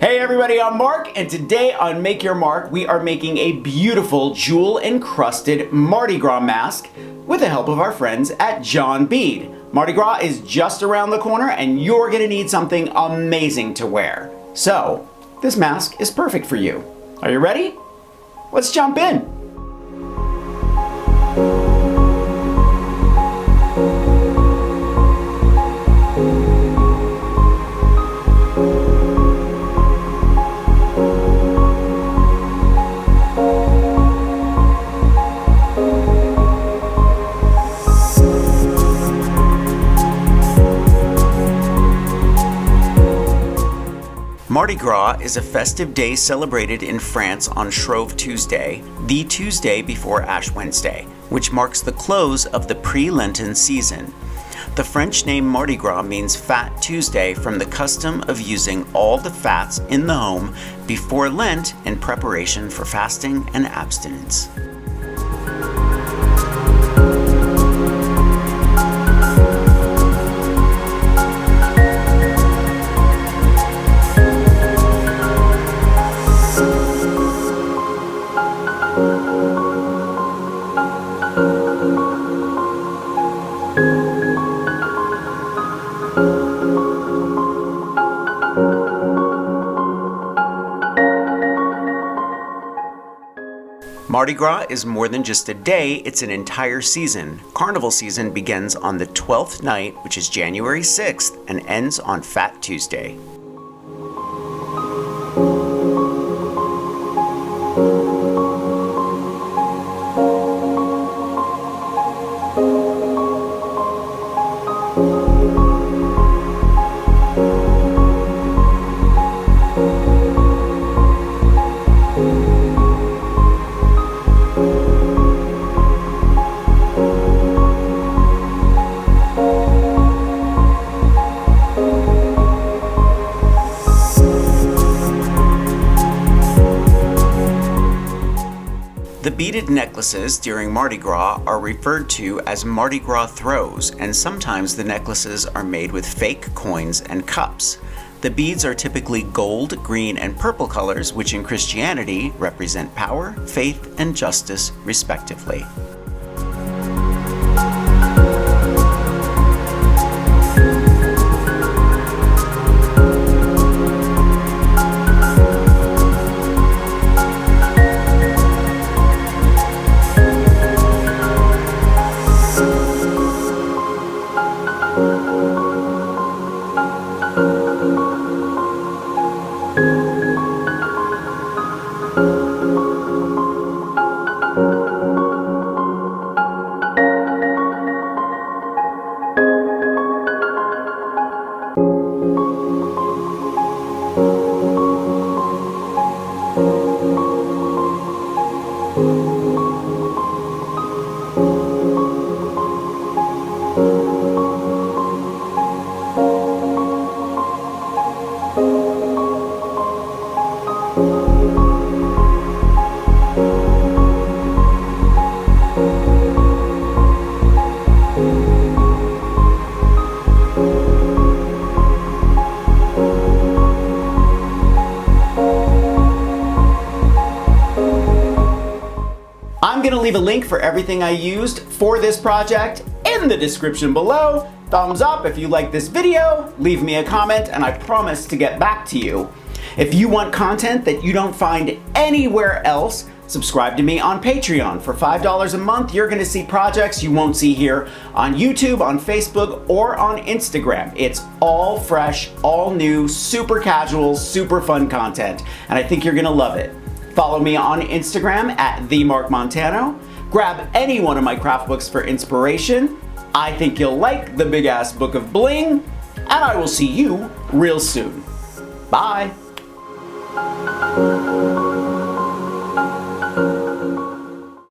Hey everybody, I'm Mark, and today on Make Your Mark, we are making a beautiful jewel-encrusted Mardi Gras mask with the help of our friends at John Bead. Mardi Gras is just around the corner, and you're gonna need something amazing to wear. So, this mask is perfect for you. Are you ready? Let's jump in. Mardi Gras is a festive day celebrated in France on Shrove Tuesday, the Tuesday before Ash Wednesday, which marks the close of the pre-Lenten season. The French name Mardi Gras means Fat Tuesday from the custom of using all the fats in the home before Lent in preparation for fasting and abstinence. Mardi Gras is more than just a day, it's an entire season. Carnival season begins on the 12th night, which is January 6th, and ends on Fat Tuesday. The beaded necklaces during Mardi Gras are referred to as Mardi Gras throws, and sometimes the necklaces are made with fake coins and cups. The beads are typically gold, green, and purple colors, which in Christianity represent power, faith, and justice, respectively. I'm going to leave a link for everything I used for this project in the description below. Thumbs up if you like this video, leave me a comment, and I promise to get back to you. If you want content that you don't find anywhere else, subscribe to me on Patreon. For $5 a month, you're going to see projects you won't see here on YouTube, on Facebook, or on Instagram. It's all fresh, all new, super casual, super fun content, and I think you're going to love it. Follow me on Instagram at Mark Montano. Grab any one of my craft books for inspiration. I think you'll like the Big Ass Book of Bling, and I will see you real soon. Bye.